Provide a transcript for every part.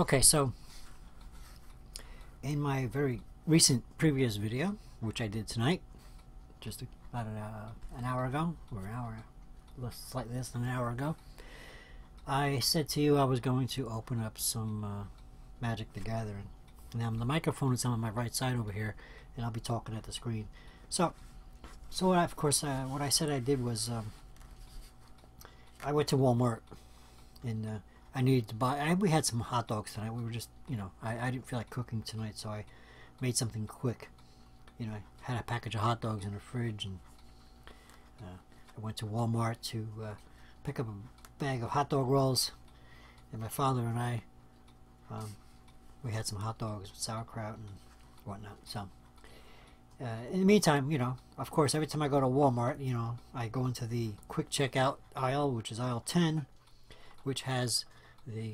Okay, so in my very recent previous video, which I did tonight, just about an hour ago, or an hour, slightly less than an hour ago, I said to you I was going to open up some Magic the Gathering. Now the microphone is on my right side over here, and I'll be talking at the screen. So what I said I did was I went to Walmart and I needed to buy. We had some hot dogs tonight. We were just, I didn't feel like cooking tonight, so I made something quick. I had a package of hot dogs in the fridge, and I went to Walmart to pick up a bag of hot dog rolls, and my father and I, we had some hot dogs with sauerkraut and whatnot. So in the meantime, of course, every time I go to Walmart, I go into the quick checkout aisle, which is aisle 10, which has the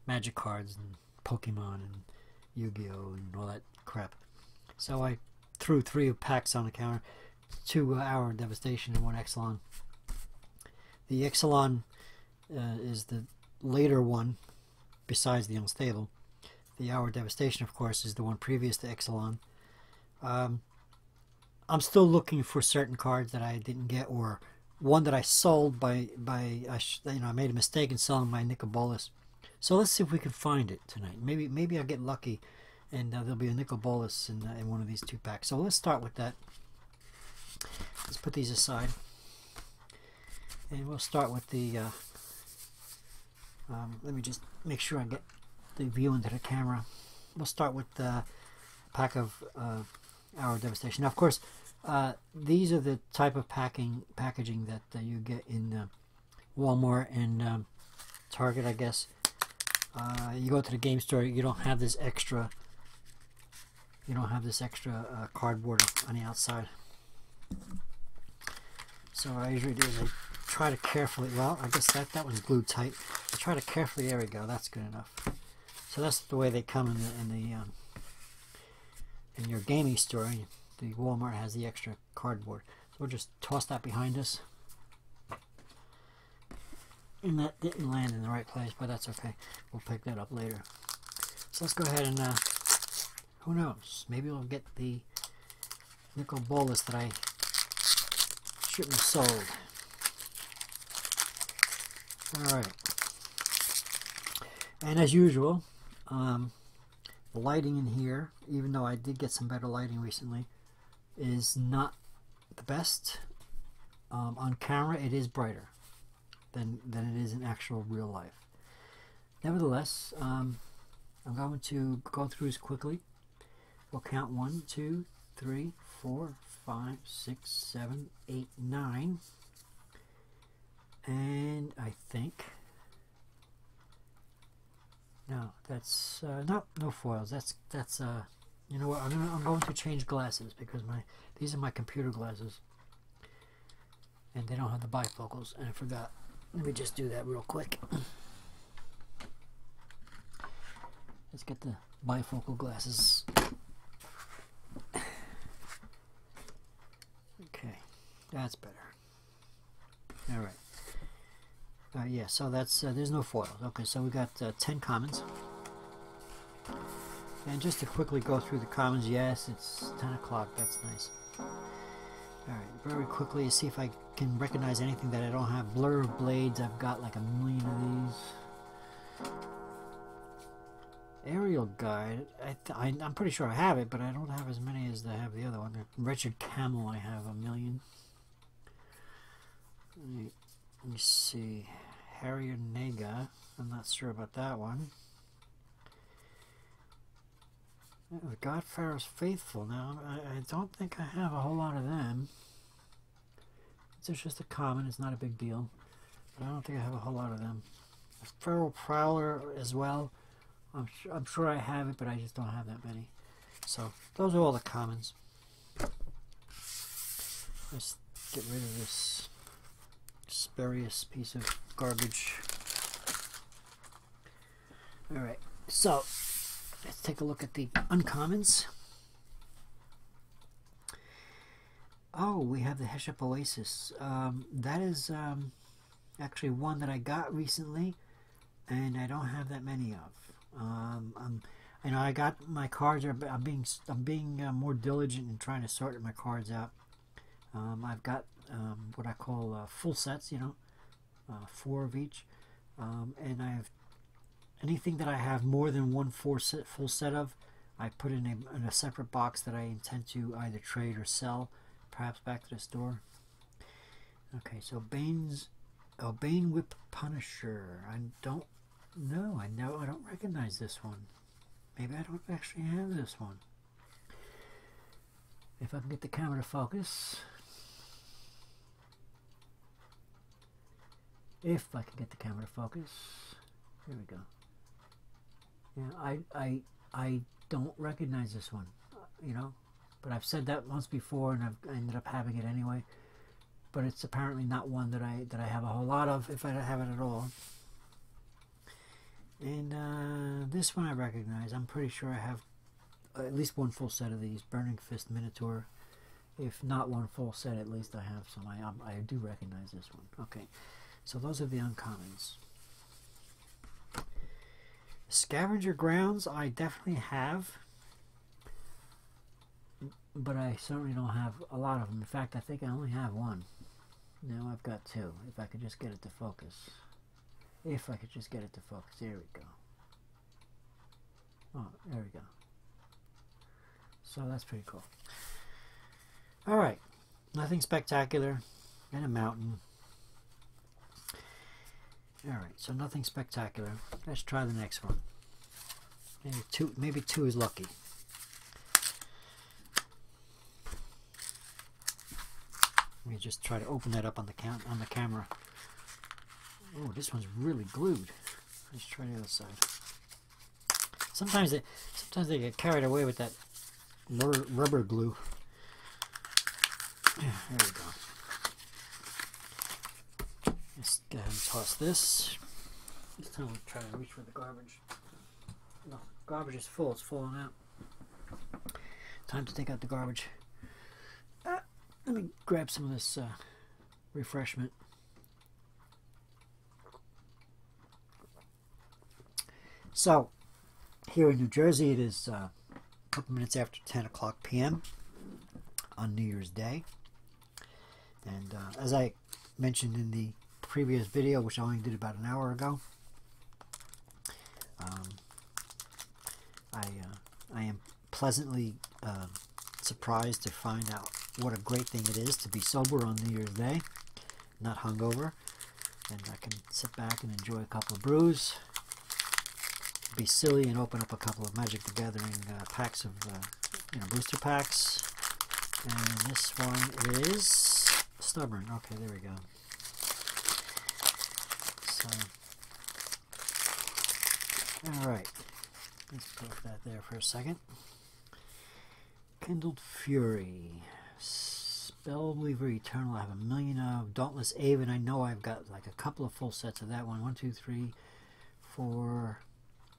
Magic cards and Pokemon and Yu-Gi-Oh and all that crap. So I threw 3 packs on the counter, 2 Hour Devastation and 1 Exelon. The Exelon is the later one besides the Unstable. The Hour Devastation, of course, is the one previous to Exelon. I'm still looking for certain cards that I didn't get, or one that I sold I made a mistake in selling my Nicol Bolas. So let's see if we can find it tonight. Maybe I'll get lucky, and there'll be a Nicol Bolas in one of these 2 packs. So let's start with that. Let's put these aside, and we'll start with the. Let me just make sure I get the view into the camera. We'll start with the pack of Hour Devastation. Now, of course, these are the type of packaging that you get in Walmart and Target, I guess. You go to the game store, you don't have this extra. You don't have this extra cardboard on the outside. So what I usually do is I try to carefully. Well, I guess that one's glued tight. I try to carefully. There we go. That's good enough. So that's the way they come in your gaming store. The Walmart has the extra cardboard. So we'll just toss that behind us. And that didn't land in the right place, but that's okay. We'll pick that up later. So let's go ahead and, who knows, maybe we'll get the Nicol Bolas that I shouldn't have sold. Alright. And as usual, the lighting in here, even though I did get some better lighting recently, is not the best. On camera it is brighter than it is in actual real life. Nevertheless, I'm going to go through this quickly. We'll count 1, 2, 3, 4, 5, 6, 7, 8, 9, and I think no, that's no foils. That's you know what? I'm going to change glasses because these are my computer glasses, and they don't have the bifocals, and I forgot. Let me just do that real quick. Let's get the bifocal glasses. Okay, that's better. All right. Yeah, so that's there's no foils. Okay, so we got 10 commons. And just to quickly go through the commons, yes, it's 10 o'clock. That's nice. Alright, very quickly, see if I can recognize anything that I don't have. Blur of Blades, I've got like a million of these. Aerial Guide, I'm pretty sure I have it, but I don't have as many as I have the other one. Wretched Camel, I have a million. Let me see. Harrier Nega, I'm not sure about that one. The Godfarer's Faithful, now I don't think I have a whole lot of them. It's just a common, it's not a big deal, but I don't think I have a whole lot of them. Feral Prowler as well, I'm sure I have it, but I just don't have that many. So those are all the commons. Let's get rid of this spurious piece of garbage. Alright, so let's take a look at the uncommons. Oh, we have the Heshep Oasis. That is actually one that I got recently. and I don't have that many of. You know, I got my cards. I'm being more diligent in trying to sort my cards out. I've got what I call full sets. You know, 4 of each, and I have anything that I have more than one full set of. I put in a separate box that I intend to either trade or sell, perhaps back to the store. Okay, so Bane Whip Punisher. I don't know. I don't recognize this one. Maybe I don't actually have this one. If I can get the camera to focus. If I can get the camera to focus. Here we go. Yeah, I don't recognize this one, you know, but I've said that once before, and I ended up having it anyway. But it's apparently not one that I have a whole lot of, if I have it at all. And this one I recognize. I'm pretty sure I have at least one full set of these Burning Fist Minotaur. If not one full set, at least I have some. I do recognize this one. Okay, so those are the uncommons. Scavenger Grounds I definitely have, but I certainly don't have a lot of them. In fact, I think I only have one. Now I've got 2. If I could just get it to focus. If I could just get it to focus. There we go. Oh, there we go. So that's pretty cool. Alright. Nothing spectacular. And a mountain. Alright, so nothing spectacular. Let's try the next one. Maybe two is lucky. Let me just try to open that up on the camera. Oh, this one's really glued. Let's try the other side. Sometimes they get carried away with that rubber glue. Yeah, there we go. Let's go ahead and toss this. This time we'll try to reach for the garbage. No, garbage is full. It's falling out. Time to take out the garbage. Let me grab some of this refreshment. So, here in New Jersey, it is a couple minutes after 10 o'clock p.m. on New Year's Day. And as I mentioned in the previous video, which I only did about an hour ago, I am pleasantly surprised to find out what a great thing it is to be sober on New Year's Day, not hungover, and I can sit back and enjoy a couple of brews, be silly and open up a couple of Magic the Gathering packs of booster packs. And this one is Stubborn. Okay, there we go. So, all right, let's put that there for a second. Kindled Fury, Spellweaver Eternal. I have 1 million of Dauntless Aven. I know I've got like a couple of full sets of that one. 1, 2, 3, 4.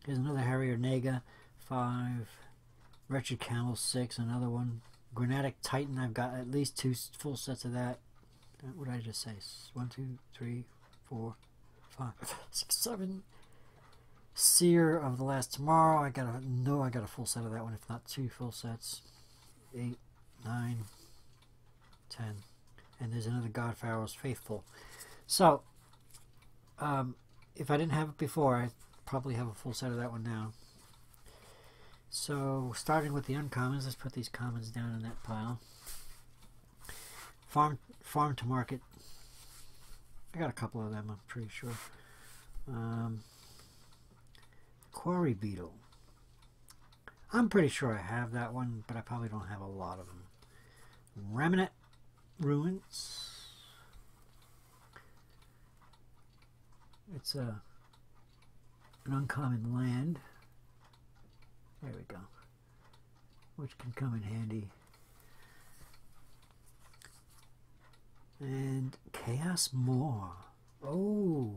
Here's another Harrier Nega. 5. Wretched Camel. 6. Another one. Granatic Titan. I've got at least 2 full sets of that. What did I just say? 1, 2, 3, 4, 5, 6, 7. Seer of the Last Tomorrow. I got a full set of that one, if not 2 full sets. 8, 9, 10. And there's another Godpharaoh's Faithful. So, if I didn't have it before, I probably have a full set of that one now. So, starting with the uncommons, let's put these commons down in that pile. Farm to Market. I got a couple of them, I'm pretty sure. Quarry Beetle. I'm pretty sure I have that one, but I probably don't have a lot of them. Remnant Ruins. It's an uncommon land. There we go. Which can come in handy. And Chaos Maw. Oh.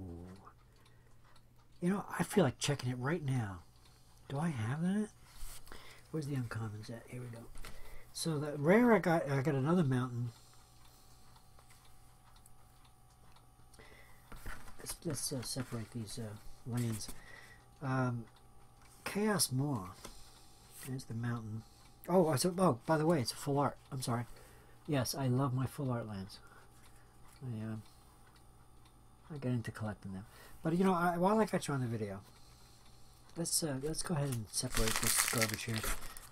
You know, I feel like checking it right now. Do I have that? Where's the uncommons at? Here we go. So the rare I got another mountain. Let's separate these lands. Chaos Maw. There's the mountain. Oh, oh, by the way, it's a full art. I'm sorry. Yes, I love my full art lands. I get into collecting them. But you know, while I got you on the video, let's go ahead and separate this garbage here.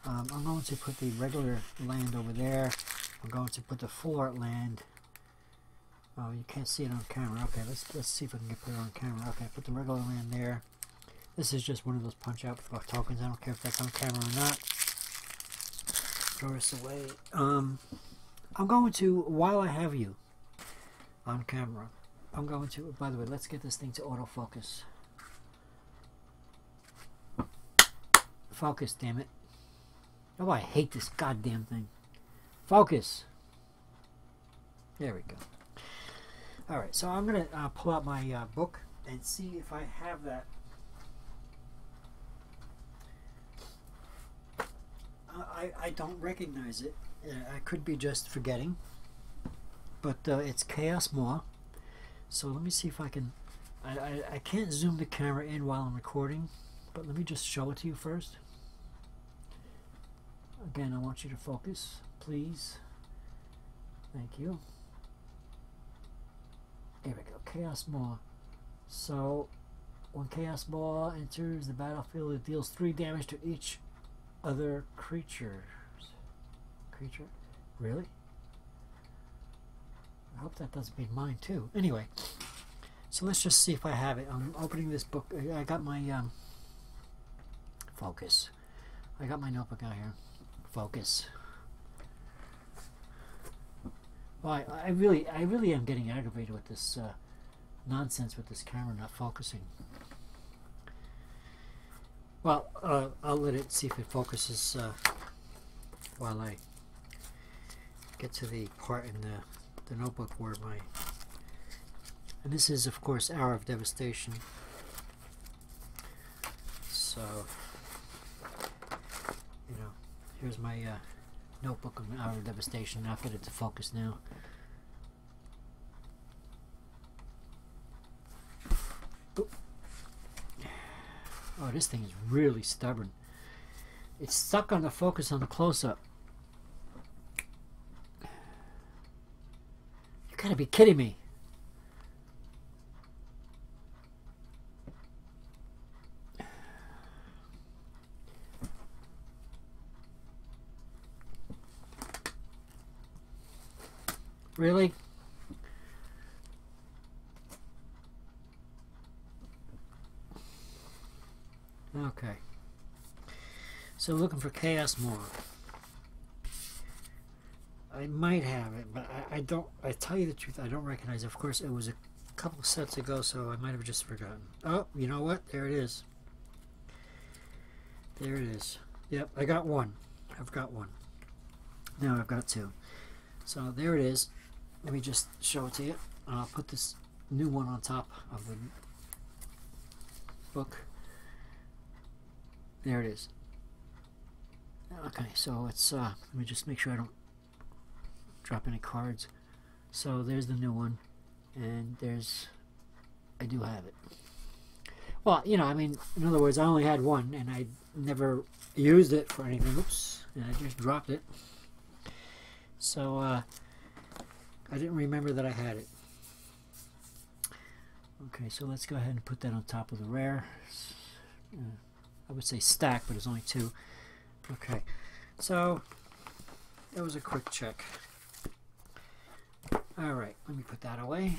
I'm going to put the regular land over there. I'm going to put the full art land. Oh, you can't see it on camera. Okay, let's see if I can put it on camera. Okay, put the regular land there. This is just one of those punch out tokens. I don't care if that's on camera or not. Throw this away. I'm going to, while I have you on camera, I'm going to, by the way, let's get this thing to autofocus. Focus, damn it. Oh, I hate this goddamn thing. Focus. There we go. Alright, so I'm going to pull out my book and see if I have that. I don't recognize it. I could be just forgetting. But it's Chaos Maw. So let me see if I can... I can't zoom the camera in while I'm recording, but let me just show it to you first. Again, I want you to focus, please. Thank you. There we go, Chaos Maw. So, when Chaos Maw enters the battlefield, it deals 3 damage to each other creature? Really? I hope that doesn't mean mine too. Anyway, so let's just see if I have it. I'm opening this book. I got my focus. I got my notebook out here. Focus. Well, I really am getting aggravated with this nonsense with this camera not focusing. Well, I'll let it see if it focuses while I get to the part in the notebook where my... And this is, of course, Hour of Devastation. So, you know, here's my notebook of Hour of Devastation. I'll get it to focus now. Oop. Oh, this thing is really stubborn. It's stuck on the focus on the close-up. You gotta be kidding me. Really? Okay. So looking for Chaos Maw. I might have it, but I don't. I tell you the truth, I don't recognize it. Of course, it was a couple sets ago, so I might have just forgotten. Oh, you know what? There it is. There it is. Yep, I got one. I've got one. Now I've got 2. So there it is. Let me just show it to you. I'll put this new one on top of the book. There it is. Okay, so it's let me just make sure I don't drop any cards. So there's the new one, and I do have it. Well, you know, I mean, in other words, I only had one, and I never used it for anything. Oops, and I just dropped it. So I didn't remember that I had it. Okay, so let's go ahead and put that on top of the rare. I would say stack, but it's only 2. Okay, so that was a quick check. Alright, let me put that away.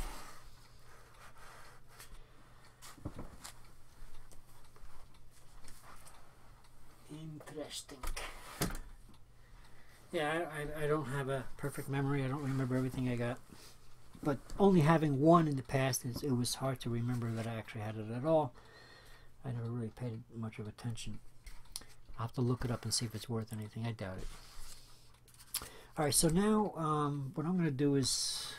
Interesting. Yeah, I don't have a perfect memory. I don't remember everything I got. But only having one in the past, it was hard to remember that I actually had it at all. I never really paid much of attention. I'll have to look it up and see if it's worth anything. I doubt it. Alright, so now what I'm going to do is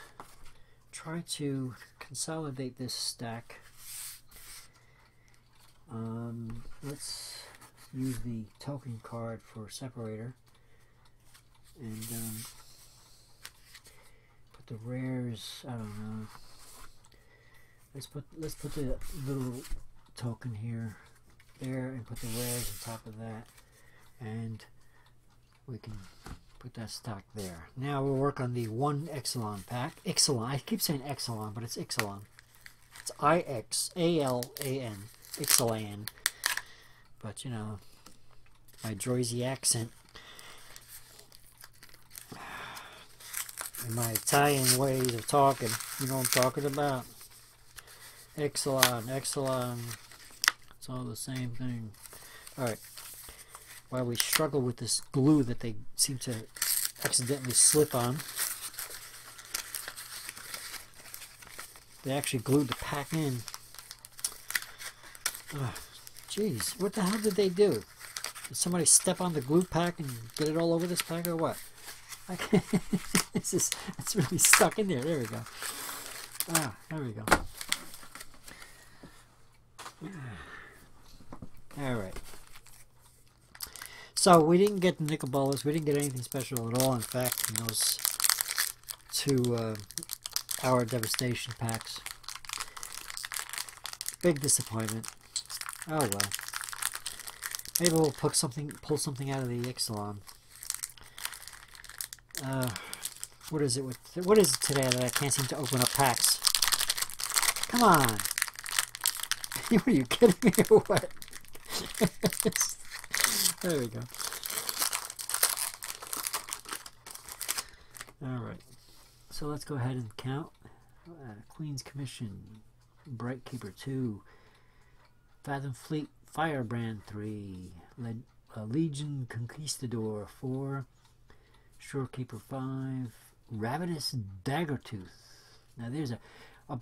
try to consolidate this stack. Let's use the token card for separator. And put the rares, I don't know. Let's put the little token here, there, and put the rares on top of that, and we can put that stock there. Now we'll work on the one Ixalan pack. Ixalan, I keep saying Ixalan, but it's Ixalan. It's I-X-A-L-A-N, Ixalan. But you know, my Jersey accent and my Italian ways of talking, you know what I'm talking about. Ixalan, Ixalan, it's all the same thing. Alright, while we struggle with this glue that they seem to accidentally slip on, they actually glued the pack in. Jeez, what the hell did they do? Did somebody step on the glue pack and get it all over this pack or what? I can't. It's really stuck in there. There we go. Ah, there we go. Alright. So we didn't get the nickel bolas. We didn't get anything special at all. In fact, in those two Hour Devastation packs. Big disappointment. Oh well. Maybe we'll pull something out of the Ixalan. What is it today that I can't seem to open up packs? Come on. Are you kidding me or what? There we go. Alright. So let's go ahead and count. Queen's Commission, Bright Keeper 2, Fathom Fleet Firebrand 3, Legion Conquistador 4, Shorekeeper 5, Ravenous Daggertooth. Now there's a...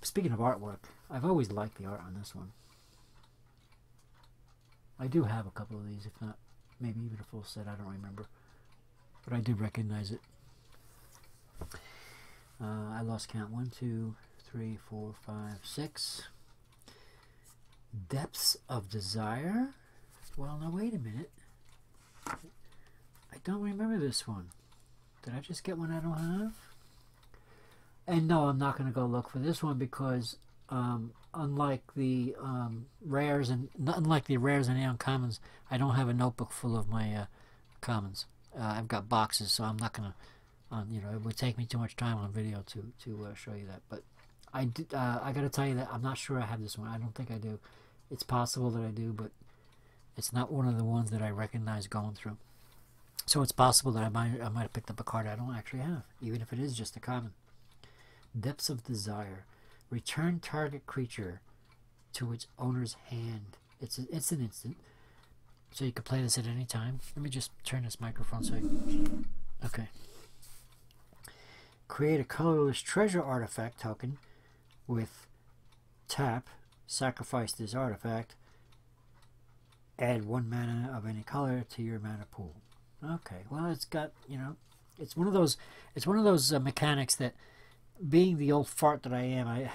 speaking of artwork, I've always liked the art on this one. I do have a couple of these, if not maybe even a full set, I don't remember. But I did recognize it. I lost count. 1, 2, 3, 4, 5, 6. Depths of Desire? Well, now wait a minute. I don't remember this one. Did I just get one I don't have? And no, I'm not going to go look for this one because unlike the rares and uncommons, I don't have a notebook full of my commons. I've got boxes, so I'm not going to. You know, it would take me too much time on video to show you that. But I got to tell you that I'm not sure I have this one. I don't think I do. It's possible that I do, but it's not one of the ones that I recognize going through. So it's possible that I might have picked up a card I don't actually have, even if it is just a common. Depths of Desire. Return target creature to its owner's hand. It's an instant. So you can play this at any time. Let me just turn this microphone so okay. Create a colorless treasure artifact token with tap, sacrifice this artifact, add 1 mana of any color to your mana pool. Okay, well it's got, you know, it's one of those mechanics that, being the old fart that I am,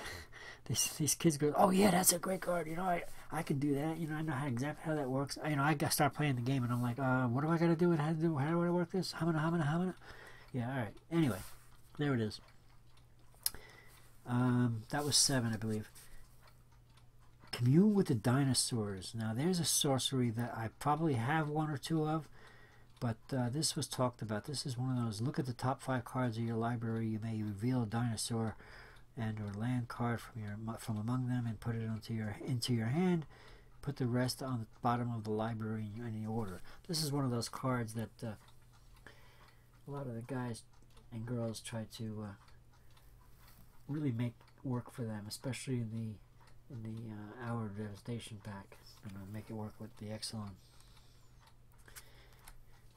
these kids go, oh yeah, that's a great card, you know, I can do that, you know, I know exactly how that works. You know, I got to start playing the game and I'm like, what do I got to do and how do I work this? How many? Yeah, all right. Anyway. There it is. That was 7, I believe. Commune with the Dinosaurs. Now, there's a sorcery that I probably have 1 or 2 of, but this was talked about. This is one of those, look at the top 5 cards of your library. You may reveal a dinosaur and or land card from among them and put it into your hand. Put the rest on the bottom of the library in any order. This is one of those cards that a lot of the guys and girls try to really make work for them, especially in the Hour Devastation pack. Make it work with the Ixalan.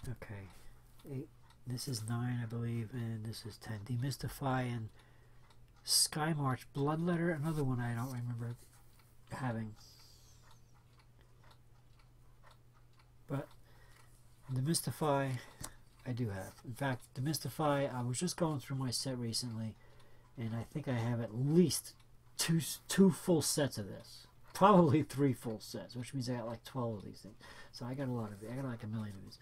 Okay, 8. This is 9, I believe, and this is 10. Demystify and Skymarch Bloodletter. Another one I don't remember having, but Demystify I do have. In fact, Demystify, I was just going through my set recently, and I think I have at least two full sets of this. Probably 3 full sets, which means I got like 12 of these things. So I got a lot of it. I got like a million of these.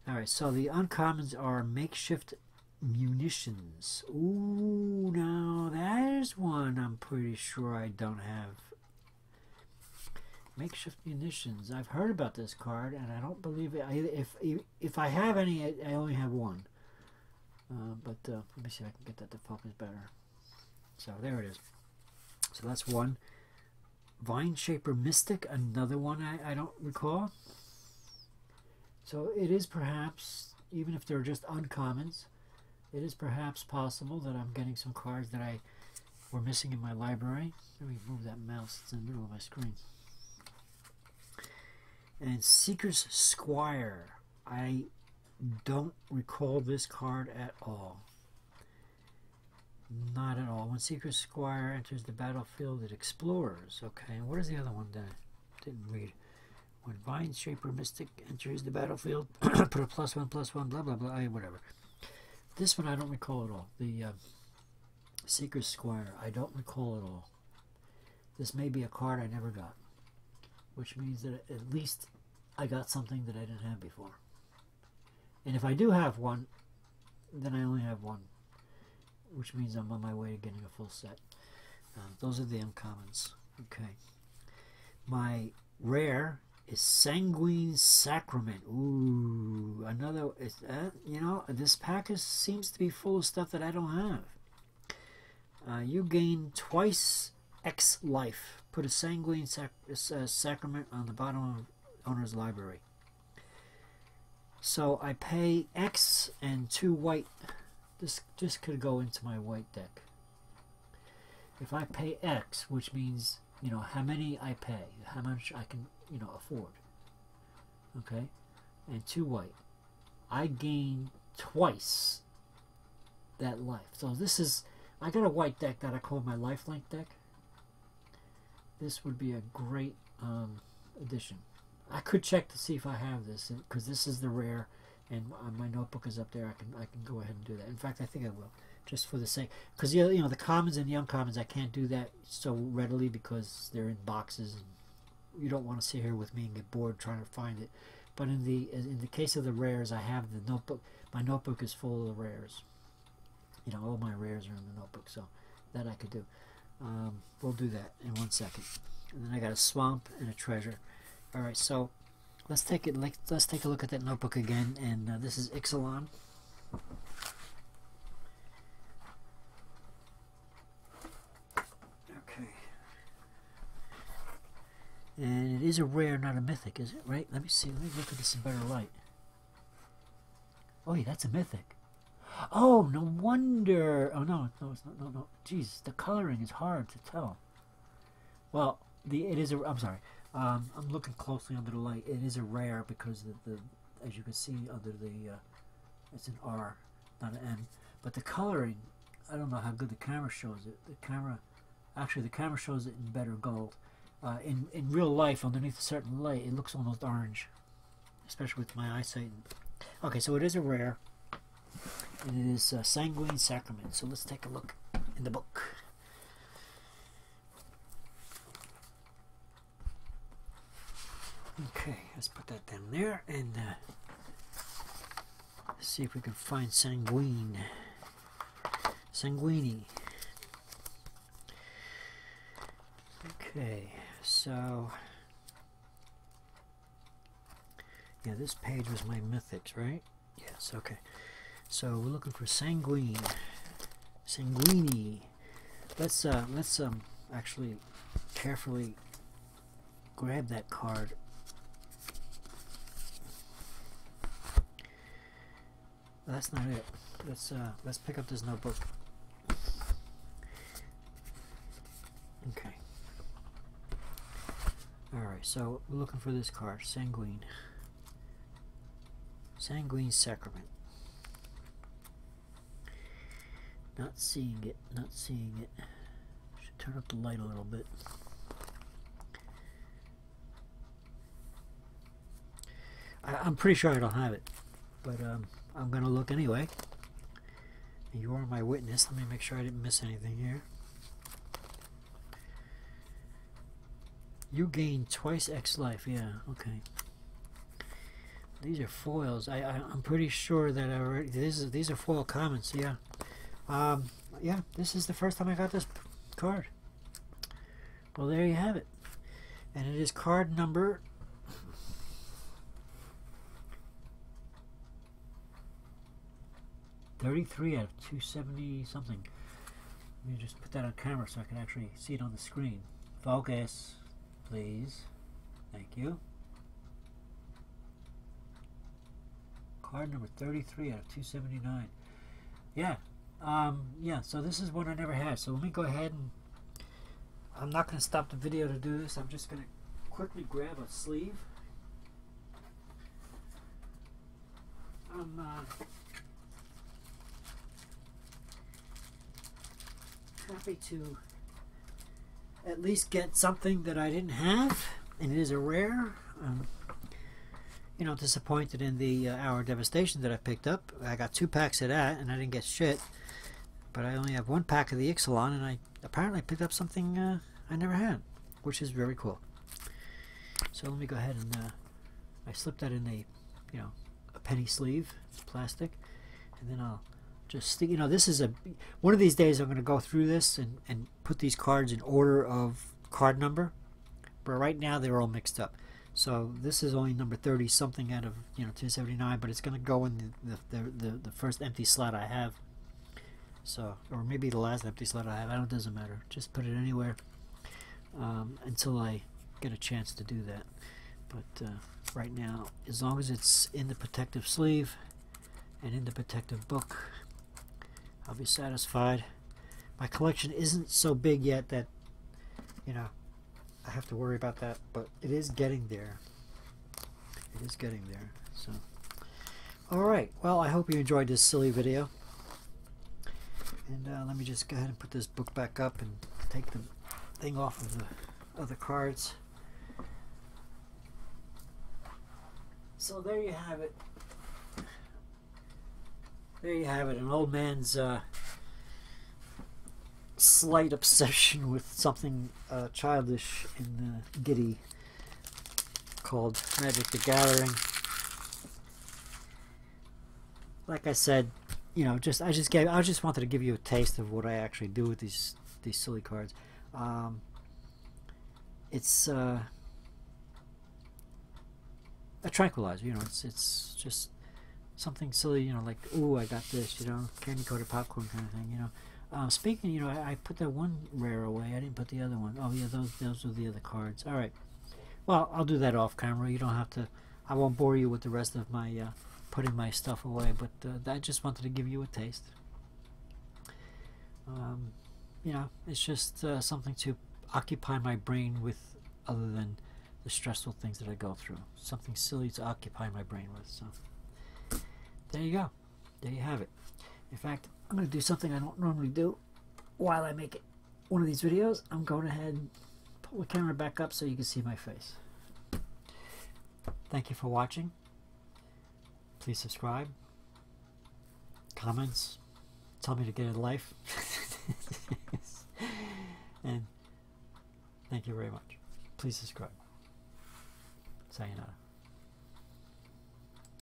Alright, so the uncommons are Makeshift Munitions. Ooh, now there's one I'm pretty sure I don't have. Makeshift munitions. I've heard about this card, and I don't believe it. If I have any, I only have one. But let me see if I can get that to focus better. So there it is. So that's one. Vineshaper Mystic, another one I don't recall. So it is perhaps, even if they're just uncommons, it is perhaps possible that I'm getting some cards that I were missing in my library. Let me move that mouse, it's in the middle of my screen. And Seeker's Squire. I don't recall this card at all. Not at all. When Seeker's Squire enters the battlefield, it explores. Okay, and what is the other one that I didn't read? When Vineshaper Mystic enters the battlefield, put a +1/+1, blah blah blah, whatever. This one I don't recall at all. The Seeker's Squire, I don't recall at all. This may be a card I never got, which means that at least I got something that I didn't have before. And if I do have one, then I only have one, which means I'm on my way to getting a full set. Those are the uncommons. Okay. My rare is Sanguine Sacrament. Ooh, another. You know, this package seems to be full of stuff that I don't have. You gain twice X life. Put a Sanguine Sacrament on the bottom of owner's library. So I pay X and 2 white. This could go into my white deck. If I pay X, which means, you know, how many I pay, how much I can, you know, afford. Okay? And 2 white. I gain twice that life. So this is, I got a white deck that I call my lifelink deck. This would be a great addition. I could check to see if I have this, because this is the rare, and my notebook is up there. I can go ahead and do that. In fact, I think I will, just for the sake, because you know the commons and the uncommons, I can't do that so readily because they're in boxes, and you don't want to sit here with me and get bored trying to find it. But in the case of the rares, I have the notebook. My notebook is full of the rares. You know, all my rares are in the notebook, so that I could do. We'll do that in 1 second. And then I got a swamp and a treasure. All right, so let's take a look at that notebook again. And this is Ixalan. Okay. And it is a rare, not a mythic, is it? Right? Let me see. Let me look at this in better light. Oh, yeah, that's a mythic. Oh, no wonder. Oh, no, it's not. No. Jeez, the coloring is hard to tell. Well, it is a. I'm sorry. I'm looking closely under the light. It is a rare because the as you can see under the it's an R, not an N. But the coloring, I don't know how good the camera shows it. The camera shows it in better gold. In real life, underneath a certain light, it looks almost orange, especially with my eyesight. Okay, so it is a rare. And it is Sanguine Sacrament. So let's take a look in the book. Okay, let's put that down there and see if we can find Sanguine. Sanguini. Okay, so yeah, this page was my mythics, right? Yes, okay. So we're looking for Sanguine. Sanguini. Let's actually carefully grab that card. That's not it. Let's pick up this notebook. Okay. Alright, so we're looking for this card, Sanguine. Sanguine Sacrament. Not seeing it, not seeing it. Should turn up the light a little bit. I'm pretty sure I don't have it, but I'm gonna look anyway. You are my witness. Let me make sure I didn't miss anything here. You gain twice X life. Yeah, okay. These are foils. I'm pretty sure that I already. These are foil commons. Yeah. Yeah. This is the first time I got this card. Well, there you have it. And it is card number 33 out of 270 something. Let me just put that on camera so I can actually see it on the screen. Focus, please. Thank you. Card number 33 out of 279. Yeah. Yeah, so this is one I never had. So let me go ahead and I'm not going to stop the video to do this. I'm just going to quickly grab a sleeve. I'm happy to at least get something that I didn't have, and it is a rare. You know, disappointed in the Hour of Devastation that I picked up. I got 2 packs of that, and I didn't get shit. But I only have 1 pack of the Ixalan, and I apparently picked up something I never had, which is very cool. So let me go ahead and I slipped that in a penny sleeve, plastic, and then I'll just stick. You know, this is one of these days I'm going to go through this and put these cards in order of card number. But right now they're all mixed up. So this is only number 30 something out of 279, but it's going to go in the first empty slot I have. So, or maybe the last empty slot I have. It doesn't matter. Just put it anywhere until I get a chance to do that. But right now, as long as it's in the protective sleeve and in the protective book, I'll be satisfied. My collection isn't so big yet that I have to worry about that, but it is getting there. It is getting there. So, alright, well, I hope you enjoyed this silly video. And let me just go ahead and put this book back up and take the thing off of the other cards. So there you have it. There you have it, an old man's slight obsession with something childish and giddy called Magic the Gathering. Like I said, I just wanted to give you a taste of what I actually do with these silly cards. It's a tranquilizer, it's just something silly, like, ooh, I got this, candy coated popcorn kind of thing, Speaking, I put that one rare away. I didn't put the other one. Oh yeah, those are the other cards. All right. Well, I'll do that off camera. You don't have to. I won't bore you with the rest of my putting my stuff away. But I just wanted to give you a taste. It's just something to occupy my brain with, other than the stressful things that I go through. Something silly to occupy my brain with. So there you go. There you have it. In fact, I'm going to do something I don't normally do while I make one of these videos. I'm going ahead and pull the camera back up so you can see my face. Thank you for watching. Please subscribe. Comments. Tell me to get a life. And thank you very much. Please subscribe. Sayonara.